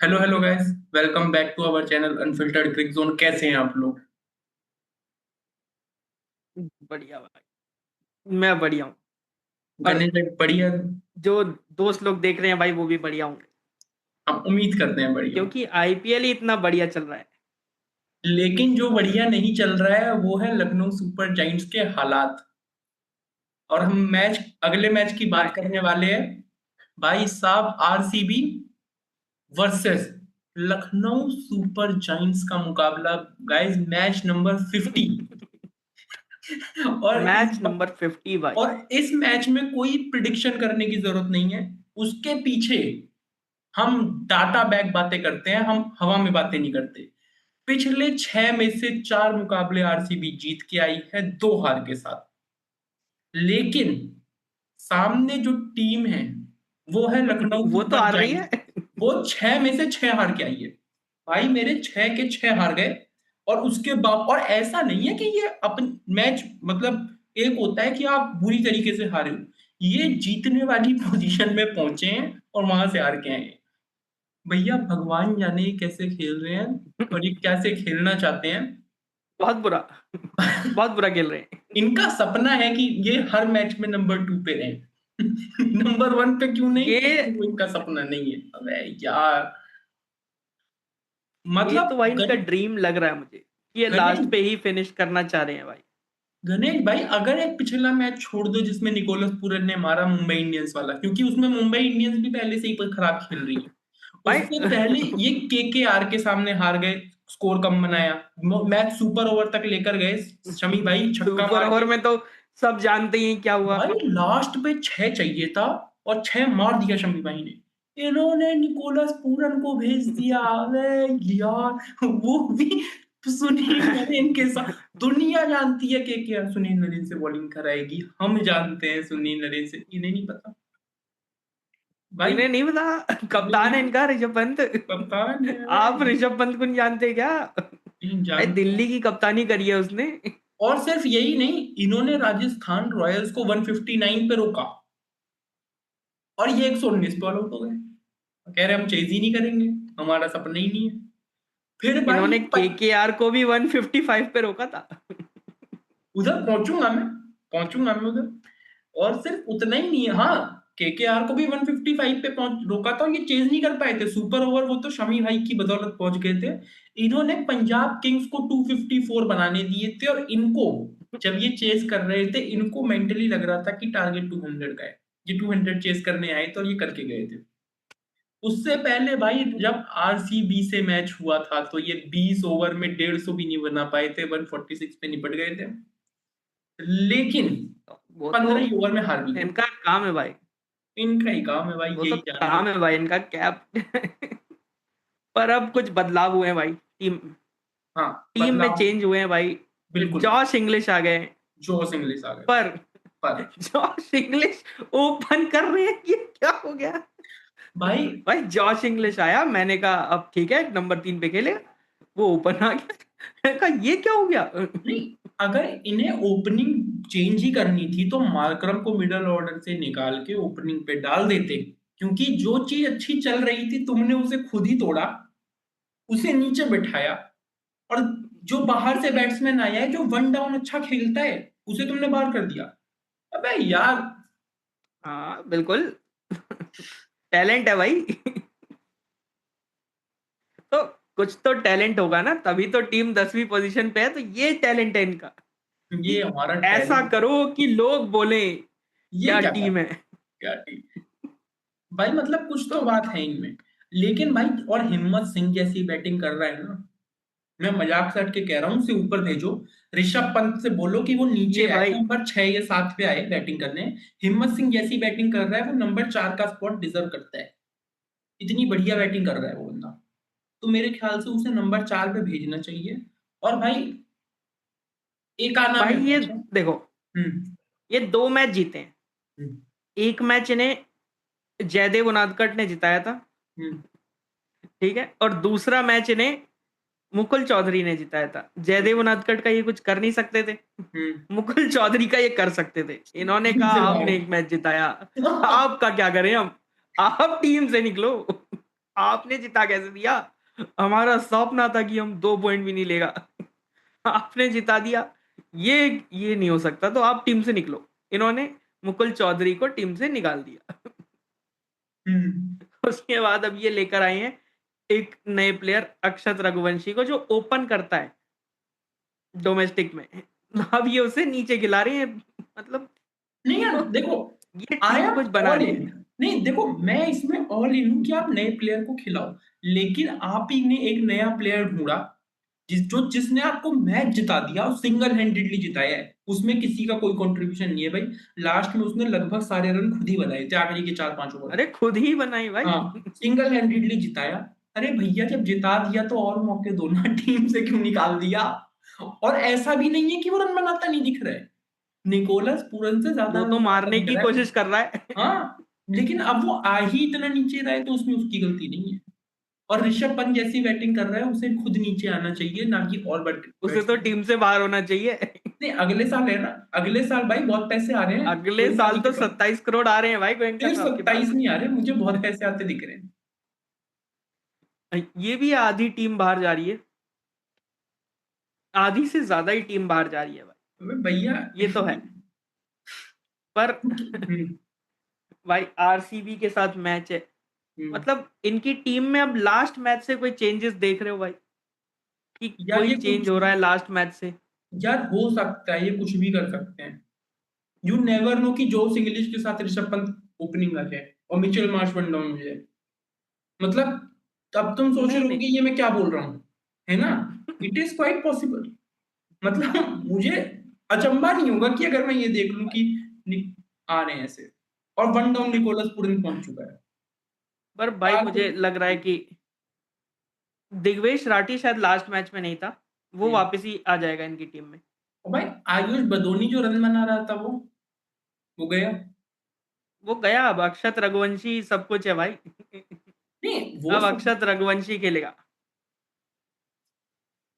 Hello hello guys. Welcome back to our channel unfiltered cric zone. कैसे हैं आप लोग? बढ़िया भाई। मैं बढ़िया हूँ। और गणेश भाई बढ़िया। जो दोस्त लोग देख रहे हैं भाई वो भी बढ़िया होंगे। हम उम्मीद करते हैं बढ़िया हो। क्योंकि आईपीएल ही इतना बढ़िया चल रहा है। लेकिन जो बढ़िया नहीं चल रहा है वो है लखनऊ सुपर जायंट्स के हालात। और हम अगले मैच की बात मैं करने वाले हैं। भाई साहब, RCB versus Lucknow super giants का मुकाबला। Guys, match number 50। और इस मैच नंबर 50 भाई। और इस मैच में कोई प्रिडिक्शन करने की जरूरत नहीं है। उसके पीछे हम डाटा बैक बातें करते हैं, हम हवा में बातें नहीं करते। पिछले 6 में से 4 मुकाबले आरसीबी जीत के आई है, 2 हार के साथ। लेकिन सामने जो टीम है वो है लखनऊ वो तो सुपर हार रही जायंट्स। है। वो 6 में से 6 हार के आई है। भाई मेरे 6 के 6 हार गए। और उसके बाद और ऐसा नहीं है कि ये अपन मैच मतलब एक होता है कि आप बुरी तरीके से हारे हो। ये जीतने वाली पोजीशन में पहुंचे हैं और वहां से हार के आए हैं। भैया भगवान जाने ये कैसे खेल रहे हैं और ये कैसे खेलना चाहते हैं। बहुत बुरा। बहुत बुरा खेल रहे हैं। इनका सपना है कि ये हर मैच में नंबर 2 पे रहे। नंबर 1 पे क्यों नहीं, क्योंकि ये वो इनका सपना नहीं है। अबे यार, ये मतलब तो भाई इनका ड्रीम लग रहा है मुझे कि ये गणेश लास्ट पे ही फिनिश करना चाह रहे हैं भाई। गणेश भाई, अगर एक पिछला मैच छोड़ दो जिसमें निकोलस पूरन ने मारा, मुंबई इंडियंस वाला, क्योंकि उसमें मुंबई इंडियंस भी पहले से ही खराब खेल रही है। भाई उससे पहले ये केकेआर के सामने हार गए, स्कोर कम बनाया। मैच सुपर ओवर तक लेकर गए, शमी भाई छक्का सुपर मार ओवर के। में तो सब जानते ही हैं क्या हुआ। भाई लास्ट पे 6 चाहिए था और 6 मार दिया शमी भाई ने। इन्होंने निकोलस पूरन को भेज दिया। अरे यार, वो भी सुनील नरेन के साथ। दुनिया जानती है कि क्या सुनील नरेन से बॉलिंग कराएगी, हम जानते हैं सुनील नरेन से, इन्हें नहीं पता। भाई इन्हें नहीं पता। इन्हें कप्तान नहीं है पता। इनका ऋषभ पंत। कप्तान है, आप ऋषभ पंत को नहीं जानते क्या? नहीं भाई जानते हैं। दिल्ली की कप्तानी करी है उसने। और सिर्फ यही नहीं, इन्होंने राजस्थान रॉयल्स को 159 पे रोका और ये 119 पे ऑल आउट हो गए। कह रहे हम चेज ही नहीं करेंगे, हमारा सपना ही नहीं है। फिर भाई इन्होंने केकेआर को भी 155 पे रोका था। उधर पहुंचूंगा मैं उधर। और सिर्फ उतना ही नहीं है, हाँ, केकेआर को भी 155 पे पहुंच रोका था। ये चेज नहीं कर पाए थे सुपर ओवर, वो तो शमी भाई की बदौलत पहुंच गए थे। इन्होंने पंजाब किंग्स को 254 बनाने दिए थे और इनको, जब ये चेस कर रहे थे, इनको मेंटली लग रहा था कि टारगेट 200 का है। ये 200 चेस करने आए थे और ये करके गए थे। उससे पहले भाई जब आरसीबी से मैच हुआ था तो ये 20 ओवर में 150 भी नहीं बना पाए थे, 146 पे निपट गए थे। लेकिन वो तो 15 ही ओवर में हार भी गए। इनका काम है भाई। इनका ही काम है भाई, वो तो यही जानते काम है भाई इनका कैप। पर अब कुछ बदलाव हुए हैं भाई। टीम हाँ, टीम में बदलाव। चेंज हुए हैं भाई। बिल्कुल। जॉश इंग्लिश आ गए हैं। जोश इंग्लिश आ गए। पर पर जॉश इंग्लिश ओपन कर रहे हैं, ये क्या हो गया? भाई भाई जॉश इंग्लिश आया, मैंने कहा अब ठीक है नंबर 3 पे खेलेगा। वो ओपन आ गया। मैंने कहा ये क्या हो गया? नहीं, अगर इन्हें ओपनिंग चेंज ही करनी थी तो मार्करम को मिडल ऑर्डर से निकाल के ओपनिंग पे डाल देते। क्योंकि जो चीज अच्छी चल रही थी तुमने उसे खुद ही तोड़ा, उसे नीचे बिठाया। और जो बाहर से बैट्समैन आया है, जो वन डाउन अच्छा खेलता है, उसे तुमने बाहर कर दिया। अबे यार। हाँ बिल्कुल। टैलेंट है भाई। तो कुछ तो टैलेंट होगा ना, तभी तो टीम 10वीं पोजीशन पे है। तो ये टैलेंट है इनका ये कि हमारा ऐसा टैलेंट। करो कि लोग बोले ये क्या क्या था? टीम है। क्या टीम? भाई मतलब कुछ तो बात है इनमें। लेकिन भाई, और हिम्मत सिंह जैसी बैटिंग कर रहा है ना। मैं मजाक से हट के कह रहा हूँ, उसे ऊपर भेजो। ऋषभ पंत से बोलो कि वो नीचे ये आए, भाई नंबर 6 या 7 पे आए बैटिंग करने। हिम्मत सिंह जैसी बैटिंग कर रहा है, वो नंबर 4 का स्पॉट डिजर्व करता है। इतनी बढ़िया बैटिंग कर रहा है वो बंदा। तो मेरे ख्याल से उसे नंबर 4 पे भेजना चाहिए। और भाई, एक आना में भाई ये मैच है। देखो, हम्म। ये 2 मैच जीते हैं। हम्म। एक मैच इन्हें जयदेव उनादकट ने जिताया था। हम्म। ठीक है, और दूसरा मैच इन्हें मुकुल चौधरी ने जिताया था। जयदेव उनादकट का ये कुछ कर नहीं सकते थे। हम्म। मुकुल चौधरी का ये कर सकते थे। इन्होंने टीम कहा से हमने एक मैच जिताया, बाहर। आपका क्या करें हम? आप टीम से निकलो। आपने जिता कैसे दिया? हमारा सपना था कि हम 2 पॉइंट भी नहीं लेगा। आपने जिता दिया। ये नहीं हो सकता, तो आप टीम से निकलो। इन्होंने मुकुल चौधरी को टीम से निकाल दिया। उसके बाद अब ये लेकर आए हैं एक नए प्लेयर अक्षत रघुवंशी को, जो ओपन करता है डोमेस्टिक में। अब ये उसे नीचे खिला रहे हैं, मतलब नहीं यार देखो, ये आई टीम एम कुछ बना ऑल रही इन। है। नहीं देखो, मैं इसमें ऑल इन हूँ कि आप नए प्लेयर को खिलाओ, लेकिन आप ही ने एक नया प्लेयर ढूंढा जिसने आपको मैच जिता दिया और सिंगल हैंडेडली जिताया है, उसमें किसी का कोई कंट्रीब्यूशन नहीं है भाई। लास्ट में उसने लगभग सारे रन खुद ही बनाए थे आखिरी के 4-5 ओवर में। अरे खुद ही बनाई भाई। हाँ, सिंगल हैंडेडली जिताया। अरे भैया जब जिता दिया तो और मौके दो ना, टीम से क्यों निकाल दिया? और ऐसा भी नहीं है कि वो रन बनाता नहीं दिख रहा है, निकोलस पूरन से ज्यादा वो रन तो बनाता मारने दिख की रहा है। कोशिश कर रहा है। हाँ, लेकिन अब वो आ ही इतना नीचे रहा है तो उसमें उसकी गलती नहीं है। और ऋषभ पंत जैसी बैटिंग कर रहा है, उसे खुद नीचे आना चाहिए, ना कि और उसे तो बैट्समैन। टीम से बाहर होना चाहिए। नहीं, अगले साल है ना, अगले साल भाई बहुत पैसे आ रहे हैं, अगले कोई बात साल नहीं तो के पास। 27 करोड़ आ रहे हैं भाई गोयनका सिर्फ साहब के 27 पास। नहीं आ रहे, मुझे बहुत पैसे आते दिख रहे हैं। ये भी आधी टीम बाहर जा रही है, आधी से ज्यादा ही टीम बाहर जा रही है भाई। अबे भैया। ये तो है। पर हम्म, भाई आरसीबी के साथ मैच है, हम्म। मतलब इनकी टीम में अब लास्ट मैच से कोई चेंजेस देख रहे हो भाई, कि यार कोई ये चेंज कुछ, हो रहा है लास्ट मैच से? यार हो सकता है, ये कुछ भी कर सकते हैं। यू नेवर नो कि जोस इंग्लिश के साथ ऋषभ पंत ओपनिंग आ जाए और मिचेल मार्श वन डाउन हो जाए। मतलब तब तुम सोच नहीं रहे हो नहीं। कि ये मैं क्या बोल रहा हूँ, है ना? It is quite possible. मतलब मुझे अचंभा नहीं होगा कि अगर मैं ये देख लूं कि आ रहे हैं ऐसे, और वन डाउन निकोलस पूरन पहुंच चुका है। पर भाई बात मुझे लग रहा है कि दिग्वेश राठी शायद लास्ट मैच में नहीं था, वो हम्म। वापस ही आ जाएगा इनकी टीम में। और भाई आयुष बदोनी जो रन बना रहा था वो गया। वो गया, अब अक्षत रघुवंशी सब कुछ है भाई। नहीं वो अब सब अक्षत रघुवंशी खेलेगा।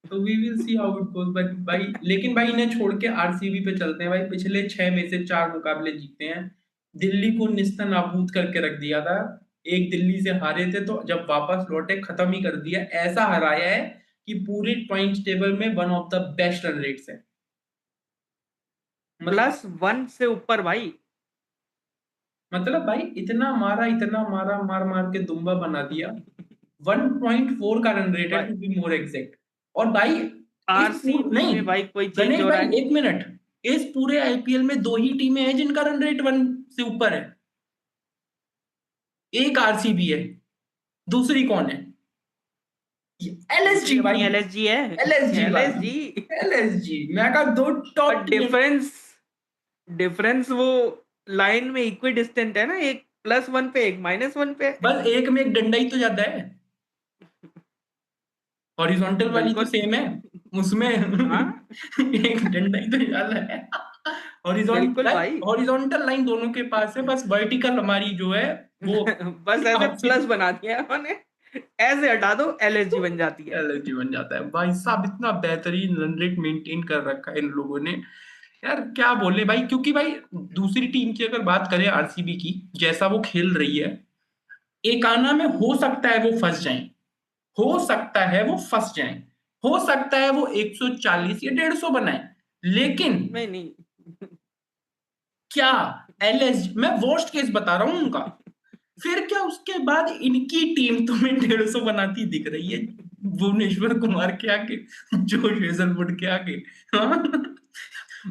तो we will see how it goes, but भाई लेकिन भाई इन्हें छोड़ के आरसीबी पे चलते हैं भाई। पिछले 6 में से 4 मुकाबले जीते हैं, दिल्ली को निस्ता नाबूद करके रख दिया था। एक दिल्ली से हारे थे, तो जब वापस लौटे खत्म ही कर दिया, ऐसा हराया है कि पूरे पॉइंट टेबल में one of the best run rates है। मतलब +1 से ऊपर भाई। भाई इतना मारा, मार मार के दुम्बा बना दिया। 1.4 का रन रेट है भाई टू बी मोर एग्जैक्ट। और भाई आरसीबी नहीं, में भाई कोई चेंज गणेश हो रहा भाई है? एक मिनट, इस पूरे आईपीएल में 2 ही टीमें हैं जिनका रन रेट 1 से ऊपर है। एक आरसीबी है, दूसरी कौन है? दूसरी एलएसजी अपनी भाई, एलएसजी है। एलएसजी भाई, एलएसजी। एलएसजी। मैं कहा दो और टॉप टीम। डिफरेंस डिफरेंस वो लाइन में इक्वी डिस्टेंट है ना, एक +1 पे एक -1 पे। बस एक में एक डंडा ही तो ज्यादा है, हॉरिजॉन्टल वाली तो बिल्कुल। सेम है उसमें। हाँ एक डंडा ही तो ज्यादा है। बिल्कुल हॉरिजॉन्टल भाई। हॉरिजॉन्टल लाइन दोनों के पास है, बस वर्टिकल हमारी जो है वो बस ऐसे आपसी प्लस बना दिया है उन्होंने, ऐसे हटा दो एलएसजी बन जाती है। एलर्जी बन जाता है। भाई साहब इतना बेहतरीन रन रेट मेंटेन कर रखा है इन लोगों ने, यार क्या बोले भाई। क्योंकि भाई दूसरी टीम की अगर बात करें आरसीबी की, जैसा वो खेल रही है, एकाना में हो सकता है वो फंस जाए, हो सकता है वो फंस जाए, हो सकता है वो 140 या 150 बनाए, लेकिन नहीं नहीं। क्या एलएस, मैं वर्स्ट केस बता रहा हूं उनका, फिर क्या उसके बाद इनकी टीम तुम्हें 150 बनाती दिख रही है भुवनेश्वर कुमार के आगे, जोश हेजलवुड के आगे? हाँ?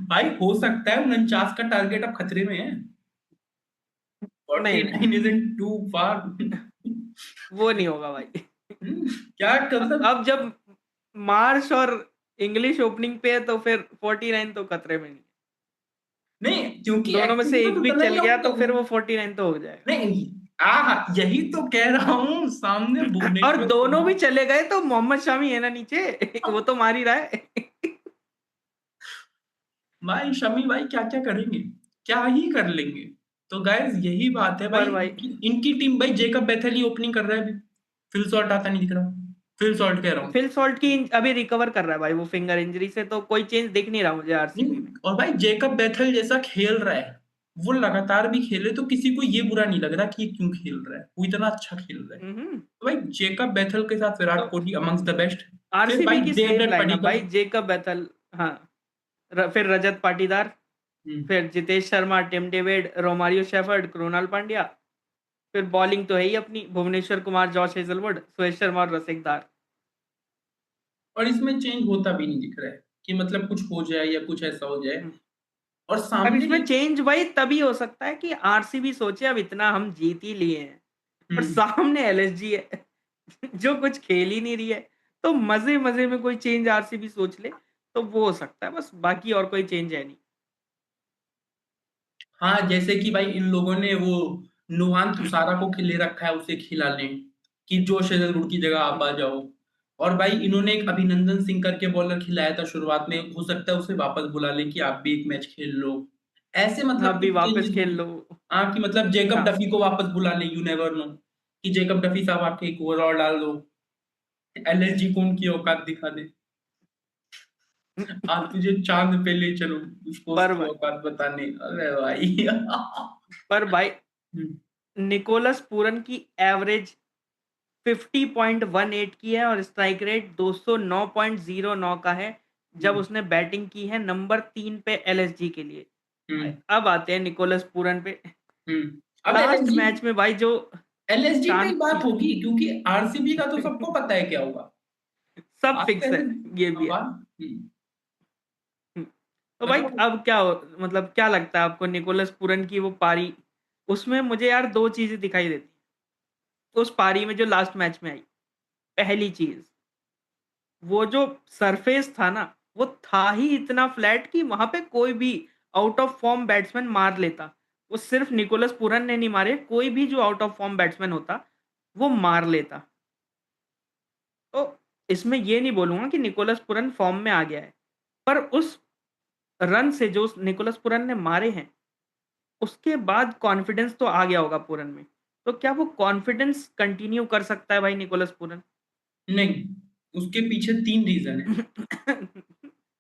भाई हो सकता है 49 का टारगेट अब खतरे में है, नहीं 49 नहीं, इजंट टू फार। वो नहीं होगा भाई। क्या मतलब? अब जब मार्श और इंग्लिश ओपनिंग पे है तो फिर 49 तो खतरे में नहीं। नहीं, क्योंकि दोनों में से एक्चुअली एक में भी उतना ही चल गया तो आउट। फिर वो 49 तो हो जाएगा। नहीं, यही तो कह रहा हूँ, सामने और भुवनेश्वर दोनों भी कुमार। चले गए तो मोहम्मद शामी है ना नीचे। वो तो मार ही रहा है। भाई शमी भाई क्या क्या करेंगे, क्या ही कर लेंगे। तो गाइस यही बात है भाई, पर भाई इनकी टीम भाई, जेकब बेथेल ही ओपनिंग कर रहा है अभी। फिल सॉल्ट आता नहीं दिख रहा, फिल सॉल्ट कह रहा हूँ। फिल सॉल्ट की अभी रिकवर कर रहा है भाई वो फिंगर इंजरी से, तो कोई चेंज दिख नहीं रहा मुझे आरसीबी नहीं, में। और भाई जेकब बेथेल जैसा खेल रहा है, वो लगातार भी खेले तो किसी को ये बुरा नहीं लग रहा कि ये क्यों खेल रहा है, वो इतना अच्छा खेल रहा है। हम्म। तो भाई जेकब बेथल के साथ तो Virat Kohli amongst the best. फिर आरसीबी भाई की सेम देवदत्त लाइनअप भाई, पडिक्कल। जेकब बेथल, हाँ, फिर रजत पाटीदार, हम्म। फिर Jitesh Sharma, Tim David, Romario Shepherd, Krunal Pandya. फिर बॉलिंग तो है ही अपनी, भुवनेश्वर कुमार, जॉश हेजलवुड, सुरेश शर्मा और रसिकदार। और इसमें चेंज होता भी नहीं दिख रहा है कि मतलब कुछ हो जाए या कुछ ऐसा हो जाए। हम्म। और अब सामने इसमें एक। चेंज भाई तभी हो सकता है कि आरसीबी सोचे अब इतना हम जीत ही लिए हैं, और हम्म। सामने एलएसजी है जो कुछ खेल ही नहीं रही है। तो मजे मजे में कोई चेंज आरसीबी सोच ले तो वो हो सकता है, बस बाकी और कोई चेंज है नहीं। हाँ, जैसे कि भाई इन लोगों ने वो नुवान तुषारा को खिले रखा है, उसे खिला लें कि जोश हेजलवुड की जगह आप आ जाओ। और भाई इन्होंने एक अभिनंदन सिंह करके बॉलर खिलाया था शुरुआत में, हो सकता है उसे वापस बुला लें कि आप भी एक मैच खेल लो। ऐसे मतलब अभी कुछ वापस चेंजेस हो। खेल लो। हाँ, कि मतलब जेकब हाँ। डफी को वापस बुला लें, यू नेवर नो, कि जेकब डफी साहब आके एक ओवर और डाल दो, एलएसजी को उनकी औकात दिखा दे। आज तुझे चांद पे ले चलो, उसको पर उसकी भाई औकात बताने, अरे भाई। पर भाई निकोलस पूरन की एवरेज 50.18 की है और स्ट्राइक रेट 209.09 का है जब हम्म। उसने बैटिंग की है नंबर 3 पे एलएसजी के लिए। भाई हम्म। अब आते हैं निकोलस पूरन पे। अब लास्ट एलएसजी, मैच में भाई जो एलएसजी पे ही चांद बात होगी क्योंकि आरसीबी का तो सबको पता है क्या होगा। सब आज फिक्स है, कैसे। ये भी अब है। बात। तो भाई बताओ। अब क्या मतलब क्या लगता है आपको निकोलस पूरन की वो पारी, उसमें मुझे यार दो चीजें दिखाई देती उस पारी में जो लास्ट मैच में आई। पहली चीज, वो जो सरफेस था ना, वो था ही इतना फ्लैट कि वहां पे कोई भी आउट ऑफ फॉर्म बैट्समैन मार लेता। वो सिर्फ निकोलस पूरन ने नहीं मारे, कोई भी जो आउट ऑफ फॉर्म बैट्समैन होता वो मार लेता। तो इसमें ये नहीं बोलूंगा कि निकोलस पूरन फॉर्म में आ गया है, पर उस रन से जो निकोलस पूरन ने मारे हैं उसके बाद कॉन्फिडेंस तो आ गया होगा पूरन में। तो क्या वो कॉन्फिडेंस कंटिन्यू कर सकता है भाई निकोलस पूरन? नहीं, उसके पीछे तीन रीजन है।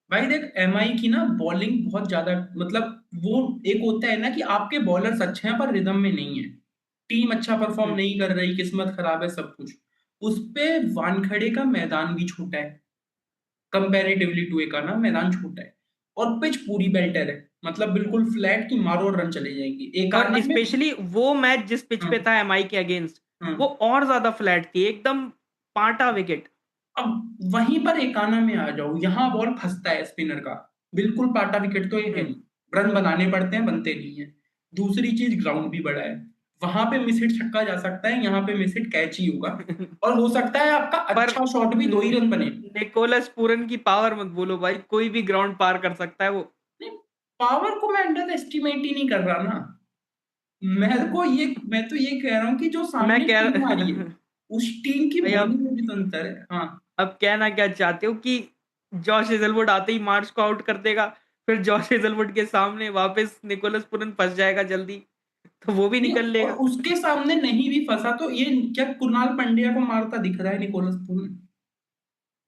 भाई देख, एमआई की ना बॉलिंग बहुत ज्यादा, मतलब वो एक होता है ना कि आपके बॉलर्स अच्छे हैं पर रिदम में नहीं है, टीम अच्छा परफॉर्म नहीं कर रही, किस्मत खराब है, सब कुछ। उस पे वानखेड़े का मैदान भी छोटा है, कंपैरेटिवली टू ए का ना मैदान छोटा है। और पिच पूरी बेल्टर है, मतलब बिल्कुल फ्लैट की मारो और रन चले जाएंगे एक और आना में। स्पेशली वो मैच जिस पिच पे हाँ। था एमआई के अगेंस्ट, वो हाँ। और ज्यादा फ्लैट थी एकदम, पांटा विकेट। अब वहीं पर एकाना में आ जाओ, यहाँ बॉल फंसता है स्पिनर का, बिल्कुल पाटा विकेट तो ये है नहीं, रन बनाने पड़ते हैं, बनते नहीं है। दूसरी चीज, ग्राउंड भी बड़ा है, वहां पे मिस हिट छक्का जा सकता है, यहाँ पे मिस हिट कैच ही होगा। और हो सकता है आपका पर अच्छा शॉट भी 2 ही रन बने। निकोलस पूरन की पावर मत बोलो भाई, कोई भी ग्राउंड पार कर सकता है वो। नहीं, पावर को मैं अंडर एस्टिमेट ही नहीं कर रहा ना। मैं तो ये कह रहा हूँ कि जो मैं सामने कह टीम आ रही है, उस टीम की भाई बॉलिंग में भी तो अंतर है। हाँ। अब कहना क्या चाहते हो कि जॉश हेजलवुड आते ही मार्श को आउट कर देगा, फिर जॉश हेजलवुड के सामने वापस निकोलस पूरन फंस जाएगा जल्दी, तो वो भी नहीं, निकल और लेगा। उसके सामने नहीं भी फंसा तो ये क्या कुणाल पांड्या को मारता दिख रहा है निकोलस पूरन?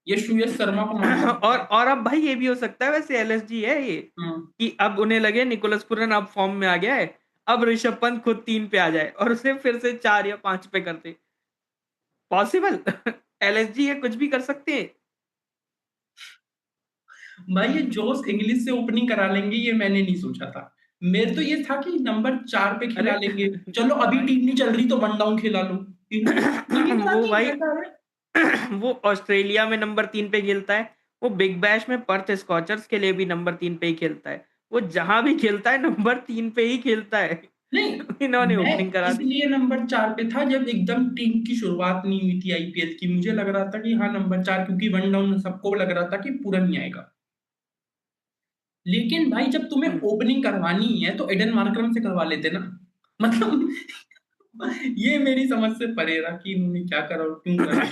ये श्रेयस शर्मा को मारता दिख रहा है? और अब भाई ये भी हो सकता है, वैसे एलएसजी है ये, हाँ। कि अब उन्हें लगे निकोलस पूरन अब फॉर्म में आ गया है, अब ऋषभ पंत खुद 3 पे आ जाए और उसे फिर से 4 या 5 पे कर दे। पॉसिबल एलएसजी है, कुछ भी कर सकते हैं। भाई ये जोश इंग्लिश से ओपनिंग करा लेंगे, ये मैंने नहीं सोचा था। मेरे तो ये था कि नंबर 4 पे अरे खिला लेंगे, चलो अभी टीम नहीं चल रही तो वन डाउन खिला लो। इन्होंने ओपनिंग ही करा वो दी, भाई ऐसा है। वो ऑस्ट्रेलिया में नंबर 3 पे खेलता है, वो बिग बैश में पर्थ स्कॉचर्स के लिए भी नंबर 3 पे ही खेलता है, वो जहां भी खेलता है नंबर 3 पे ही खेलता है। नहीं, इन्होंने मैं ओपनिंग करा दी। इसलिए नंबर 4 पे था जब एकदम टीम की शुरुआत नहीं हुई थी आईपीएल की, मुझे लग रहा था कि हाँ नंबर 4, क्योंकि वन डाउन सबको लग रहा था कि पूरा नहीं आएगा। लेकिन भाई जब तुम्हें हम्म। ओपनिंग करवानी है तो एडन मार्करम से करवा लेते ना। मतलब ये मेरी समझ से परे रहा कि इन्होंने क्या करा और क्यों करा।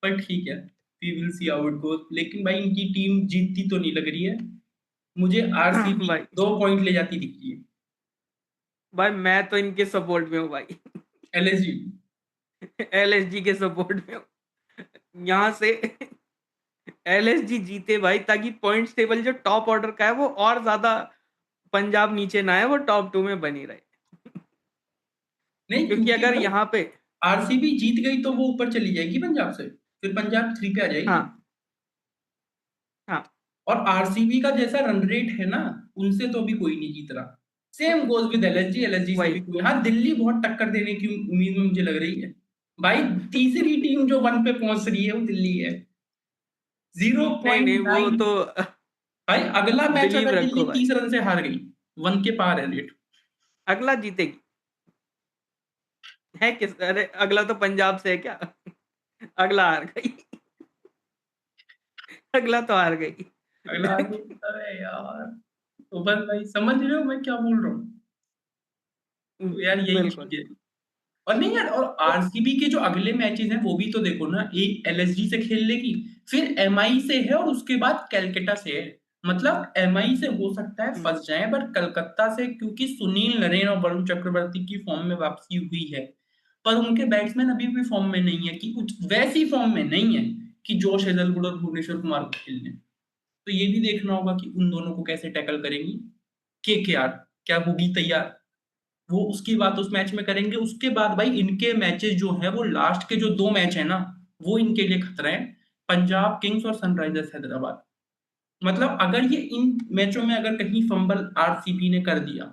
पर ठीक है, we will see how it goes. लेकिन भाई इनकी टीम जीतती तो नहीं लग रही है, मुझे आरसीबी भाई 2 पॉइंट ले जाती दिख रही है। भाई मैं तो इनके सपोर्ट में हूँ भाई, एलएसजी। एलएसजी के सपोर्ट में हूँ। यहाँ से एलएसजी जीते भाई, ताकि पॉइंट्स टेबल जो टॉप ऑर्डर का है वो और ज्यादा पंजाब नीचे ना आए, वो टॉप 2 में बनी रहे। नहीं, क्योंकि क्योंकि अगर भाई यहाँ पे आरसीबी जीत गई तो वो ऊपर चली जाएगी पंजाब से, फिर पंजाब 3 पे आ जाएगी। हाँ, हाँ, और आरसीबी का जैसा रन रेट है ना, उनसे तो अभी कोई नहीं जीत रहा। Same goes with LSG, LSG से भी वही। कोई, हाँ दिल्ली बहुत टक्कर देने की उम्मीद में मुझे लग रही है। भाई तीसरी टीम जो 1 पे पहुंच रही है वो दिल्ली है, नहीं, नहीं, वो 0.9। तो भाई अगला मैच बिलीव अगर दिल्ली रखो भाई, 30 रन से हार गई, 1 के पार है रेट। अगला जीतेगी। है किस, अरे अगला तो पंजाब से है क्या? अगला हार गई। अगला तो हार गई। अगला आदमी, अरे यार, तो बस भाई समझ रहे हो मैं क्या बोल रहा हूँ। तो यार यही बिल्कुल। चीज है। और नहीं यार, और तो आरसीबी के जो अगले मैचेस हैं वो भी तो देखो ना, एक एलएसजी से खेल लेगी, फिर एमआई से है, और उसके बाद कैलकाटा से है। मतलब एमआई से हो सकता है हम्म, फंस जाए, बट कलकत्ता से क्योंकि सुनील नरेन और वरुण चक्रवर्ती की फॉर्म में वापसी हुई है, पर उनके बैट्समैन अभी भी फॉर्म में नहीं है, कि कुछ वैसी फॉर्म में नहीं है कि जोश हेजलवुड और भुवनेश्वर कुमार को खेलने। तो ये भी देखना होगा कि उन दोनों को कैसे टैकल करेंगी केकेआर, क्या होगी तैयार, वो उसकी बात उस मैच में करेंगे। उसके बाद भाई इनके मैचेस जो है, वो लास्ट के जो 2 मैच है ना, वो इनके लिए खतरा है, पंजाब किंग्स और सनराइजर्स हैदराबाद। मतलब अगर ये इन मैचों में अगर कहीं फंबल आरसीबी ने कर दिया,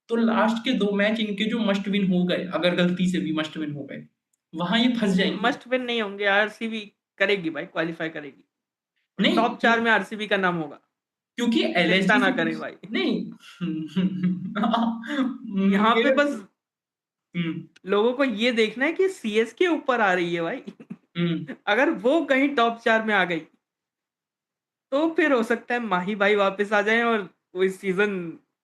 तो लास्ट के 2 मैच इनके जो मस्ट विन हो गए, अगर गलती से भी मस्ट विन हो गए, वहां ये फंस नहीं, जाएंगे। मस्ट विन नहीं होंगे। आरसीबी करेगी भाई, क्वालिफाई करेगी। नहीं टॉप 4 में आरसीबी का नाम होगा। क्योंकि चिंता एलएसजी ना से करें भाई। नहीं। यहाँ पे मेरे बस हम्म लोगों को ये देखना है कि सीएसके ऊपर आ रही है भाई। हम्म अगर वो कहीं टॉप 4 में आ गई, तो फिर हो सकता है माही भाई वापस आ जाएं और वो इस सीजन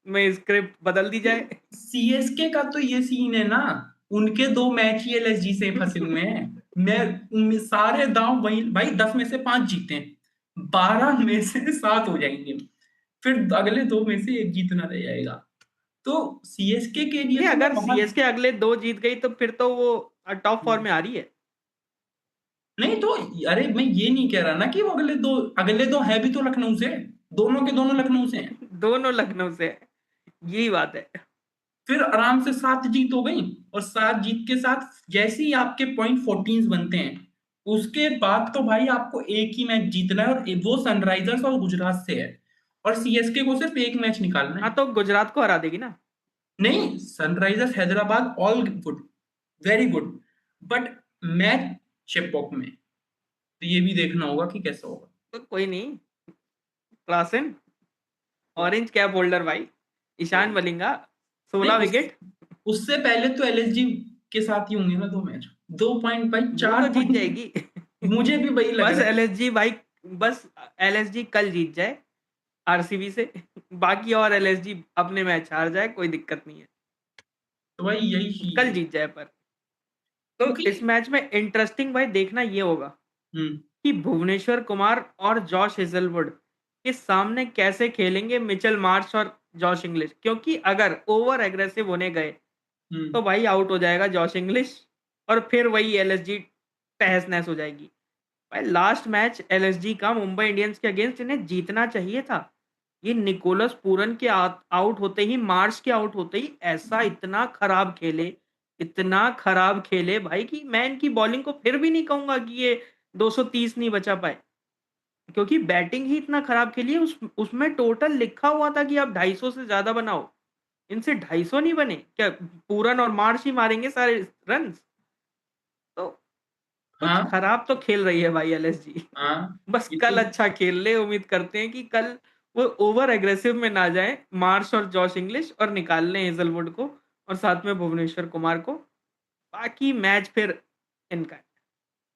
में स्क्रिप्ट बदल दी जाए। सीएसके का तो ये सीन है ना, उनके 2 मैच ही एलएसजी से फंसे हुए हैं। सारे दांव वही भाई, 10 में से 5 जीते हैं, 12 में से 7 हो जाएंगे, फिर अगले 2 में से एक जीतना रह जाएगा। तो सीएसके के लिए नहीं, तो मैं अगर वहां, सीएसके अगले 2 जीत गई तो फिर तो वो टॉप 4 में आ रही है। नहीं तो, अरे मैं ये नहीं कह रहा ना कि वो अगले दो है भी तो लखनऊ से, दोनों के दोनों लखनऊ से हैं। दोनों लखनऊ से है। यही बात है। फिर आराम से 7 जीत हो गई, और 7 जीत के साथ जैसे ही आपके पॉइंट 14 बनते हैं, उसके बाद तो भाई आपको एक ही मैच जीतना है, और वो सनराइजर्स और गुजरात से है, और सीएसके को सिर्फ एक मैच निकालना हाँ, है। तो गुजरात को हरा देगी ना। नहीं, Sunrisers Hyderabad all good, very good, but match Chepauk में, तो ये भी देखना होगा कि कैसा होगा। तो कोई नहीं। क्लासन, तो ऑरेंज कैप होल्डर भाई, ईशान मलिंगा, नहीं 16 उस विकेट। उससे पहले तो एलएसजी के साथ ही होंगे ना 2 मैच, 2 पॉइंट भाई, वो चार तो जीत पॉइंट जाएगी। मुझे भी वही लग बस रहा है। एलएसजी भाई, बस एलएसजी कल जीत जाए आरसीबी से। बाकी और एलएसजी अपने मैच हार जाए, कोई दिक्कत नहीं है। तो भाई यही चीज कल है, जीत जाए पर। तो क्योंकि इस मैच में इंटरेस्टिंग भाई देखना ये होगा हम्म कि भुवनेश्वर कुमार और जॉश हेजलवुड के सामने कैसे खेलेंगे मिचेल मार्श और जॉश इंग्लिश। क्योंकि अगर ओवर एग्रेसिव होने गए हम्म तो भाई आउट हो जाएगा जॉश इंग्लिश, और फिर वही एलएसजी तहस नहस हो जाएगी। भाई लास्ट मैच एलएसजी का मुंबई इंडियंस के अगेंस्ट इन्हें जीतना चाहिए था। ये निकोलस पूरन के आउट होते ही, मार्श के आउट होते ही ऐसा इतना खराब खेले, इतना खराब खेले भाई, कि मैं इनकी बॉलिंग को फिर भी नहीं कहूंगा कि ये 230 नहीं बचा पाए। क्योंकि बैटिंग ही इतना खराब खेली है। उसमें टोटल लिखा हुआ था कि आप 250 से ज्यादा बनाओ, इनसे 250 नहीं बने क्या? पूरन और मार्श ही मारेंगे सारे रन। तो कुछ हाँ खराब तो खेल रही है भाई एलएसजी। हाँ, बस ये तो कल अच्छा खेल ले, उम्मीद करते हैं कि कल वो ओवर एग्रेसिव में ना जाए मार्श और जॉश इंग्लिश, और निकाल लें हेजलवुड को और साथ में भुवनेश्वर कुमार को। बाकी मैच फिर इनका है।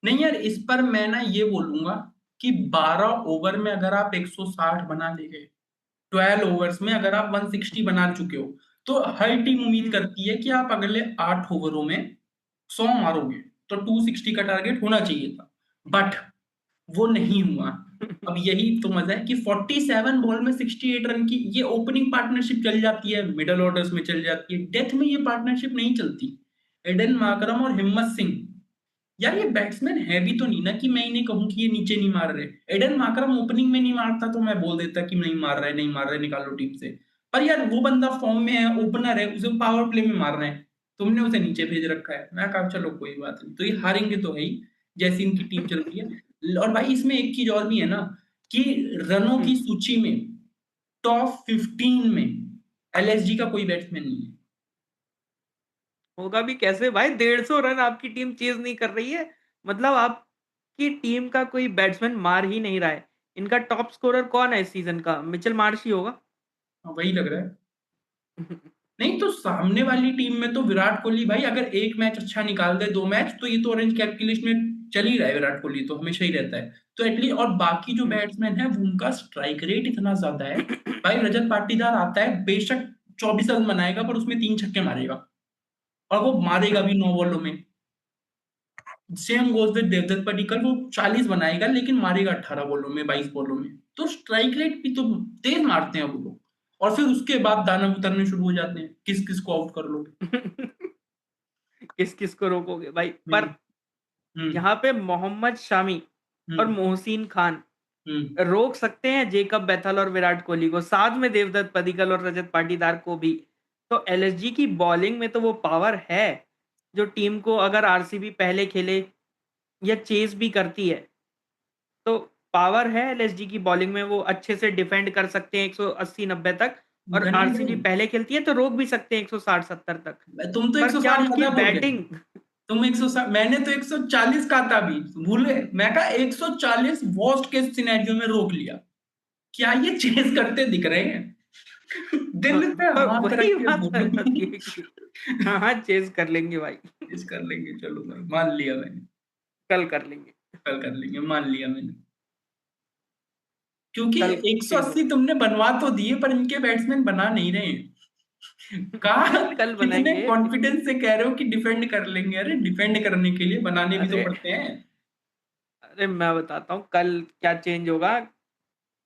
नहीं यार, इस पर मैं ना ये बोलूंगा कि 12 ओवर में अगर आप 160 बना ले गए, 12 ओवर्स में अगर आप 160 बना चुके हो, तो हर टीम उम्मीद हम्म, करती है कि आप अगले 8 ओवरों में 100 मारोगे, तो 260 का टारगेट होना चाहिए था, बट वो नहीं हुआ। अब यही तो मजा है कि 47 बॉल में 68 रन की ये ओपनिंग पार्टनरशिप चल जाती है, मिडल ऑर्डर्स में चल जाती है, डेथ में ये पार्टनरशिप नहीं चलती। एडन माकरम और हिम्मत सिंह, यार ये बैट्समैन है भी तो नहीं ना कि मैं इन्हें कहूं कि ये नीचे नहीं मार रहे। एडन माकरम ओपनिंग में नहीं मारता तो मैं बोल देता कि नहीं मार रहा है, नहीं मार रहा है, निकालो टीम से। पर यार वो बंदा फॉर्म में है, ओपनर है, उसे पावर प्ले में मारना है, तुमने उसे नीचे भेज रखा है। मैं कहा चलो कोई बात नहीं, तो ये हारेंगे तो है ही, जैसी इनकी टीम चल रही है। और भाई इसमें एक चीज और भी है ना, कि रनों हम्म, की सूची में टॉप 15 में एलएसजी का कोई बैट्समैन नहीं है। होगा भी कैसे भाई, 150 रन आपकी टीम चेज नहीं कर रही है, मतलब आपकी टीम का कोई बैट्समैन मार ही नहीं रहा है। इनका टॉप स्कोरर कौन है इस सीजन का? मिचेल मार्श ही होगा। हाँ, वही लग रहा है। नहीं तो सामने वाली टीम में तो विराट कोहली भाई अगर एक मैच अच्छा निकाल दे, 2 मैच, तो ये तो ऑरेंज कैप की लिस्ट में चल ही रहा है, विराट कोहली तो हमेशा ही रहता है। तो एटलीस्ट, और बाकी जो बैट्समैन है वो उनका स्ट्राइक रेट इतना ज्यादा है। भाई रजत पाटीदार आता है, बेशक 24 रन बनाएगा पर उसमें 3 छक्के मारेगा, और वो मारेगा हाँ, भी 9 बॉलों में। Same goes with Devdutt Padikkal, वो 40 बनाएगा लेकिन मारेगा 18 बॉलों में, 22 बॉलों में। तो स्ट्राइक रेट भी तो तेज मारते हैं वो लोग। और फिर उसके बाद दाना उतरने शुरू हो जाते हैं, किस किस को आउट कर लोगे। किस किस को रोकोगे भाई? पर हम्म। हम्म। यहाँ पे मोहम्मद शामी और हम्म। मोहसिन खान हम्म। रोक सकते हैं जेकब बेथल और विराट कोहली को, साथ में देवदत्त पडिक्कल और रजत पाटीदार को भी। तो एलएसजी की बॉलिंग में तो वो पावर है, जो टीम को अगर आरसीबी पहले खेले या चेस भी करती है, तो पावर है एलएसजी की बॉलिंग में, वो अच्छे से डिफेंड कर सकते हैं 180-90 तक। और गनी आरसीबी भाई, पहले खेलती है तो रोक भी सकते हैं 160-70 तक। तुम तो पर क्या 160 उनकी ज्यादा बोल गए। बैटिंग! तुम 160, मैंने तो 140 कहा था अभी, भूले। मैं कहा 140 वर्स्ट केस सिनेरियो में रोक लिया। क्या ये चेस करते दिख रहे हैं? दिल पे पर हाथ रख वही के बात आ बोलो। जाती है कि हाँ हाँ, चेज कर लेंगे भाई। चेस कर लेंगे, चलो भाई मान लिया मैंने। कल कर लेंगे। कल कर लेंगे, मान लिया मैंने। क्योंकि कल चेज 180 होगा। तुमने बनवा तो दिए, पर इनके बैट्समैन बना नहीं रहे हैं। कहा, कल कितने बनाएंगे। कॉन्फिडेंस से कह रहे हो कि डिफेंड कर लेंगे? अरे डिफेंड करने के लिए बनाने भी तो अरे पड़ते हैं। अरे मैं बताता हूँ कल क्या चेंज होगा।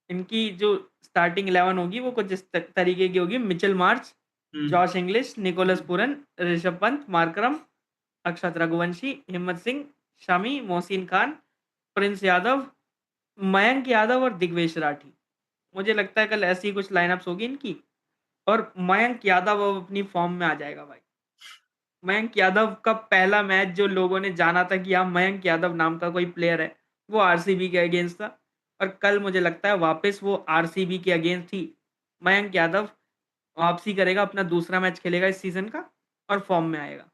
इनकी जो स्टार्टिंग 11 होगी वो कुछ इस तरीके की होगी: मिचेल मार्च, हम्म। जॉश इंग्लिश, निकोलस हम्म। पुरन, ऋषभ पंत, मार्करम, अक्षत रघुवंशी, हिम्मत सिंह, शमी, मोहसिन खान, प्रिंस यादव, मयंक यादव और दिग्वेश राठी। मुझे लगता है कल ऐसी कुछ लाइनअप्स होगी इनकी। और मयंक यादव अब अपनी फॉर्म में आ जाएगा भाई। मयंक यादव का पहला मैच जो लोगों ने जाना था कि हाँ मयंक यादव नाम का कोई प्लेयर है, वो आरसीबी के अगेंस्ट था। और कल मुझे लगता है वापस वो आरसीबी के अगेंस्ट ही मयंक यादव वापसी करेगा, अपना दूसरा मैच खेलेगा इस सीजन का और फॉर्म में आएगा।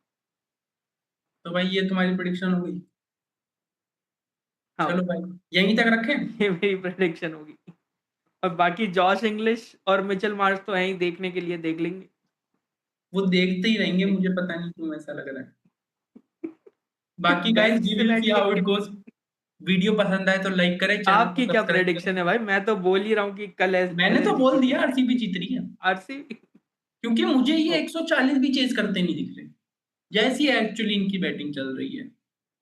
तो भाई ये तुम्हारी प्रिडिक्शन हो गई। हाँ चलो भाई, भाई, यहीं तक रखें। ये मेरी प्रेडिक्शन होगी। और बाकी जॉश इंग्लिश और मिचेल मार्श तो हैं ही, देखने के लिए देख लेंगे। वो देखते ही रहेंगे, एक मुझे पता नहीं क्यों ऐसा लग रहा है। बाकी गाइस, बेंच वी से विल सी हाउ इट लड़के। गोस। वीडियो पसंद आए तो लाइक करें, चैनल को आपकी क्या सब्सक्राइब करें। प्रेडिक्शन है भाई? मैं तो बोल ही रहा हूँ कि कल मैंने तो एलएसजी बोल जीतेगी। दिया आरसीबी जीत रही है। आरसीबी। क्योंकि मुझे ये 140 भी चेज करते नहीं दिख रहे, जैसी एक्चुअली इनकी बैटिंग चल रही है।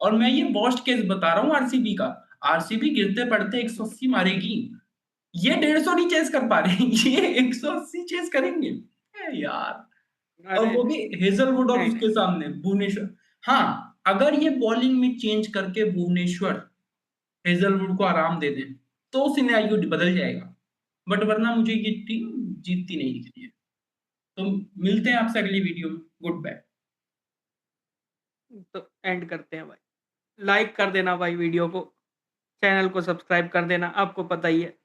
और मैं ये वर्स्ट केस बता रहा हूँ आरसीबी का। आरसीबी गिरते पड़ते 180 मारेगी, ये 150 नहीं चेस कर पा रहे। ये 180 चेस करेंगे। यार, और अरे वो भी हेजलवुड और नहीं नहीं, उसके सामने भुवनेश्वर। हाँ, अगर ये बॉलिंग में चेंज करके भुवनेश्वर हेजलवुड को आराम दे दें, तो सिनेरियो बदल जाएगा। बट वरना मुझे ये टीम जीतती नहीं दिख रही है। तो मिलते हैं आपसे अगली वीडियो में। Good bye. तो एंड करते हैं भाई। लाइक कर देना भाई वीडियो को, चैनल को सब्सक्राइब कर देना, आपको पता ही है।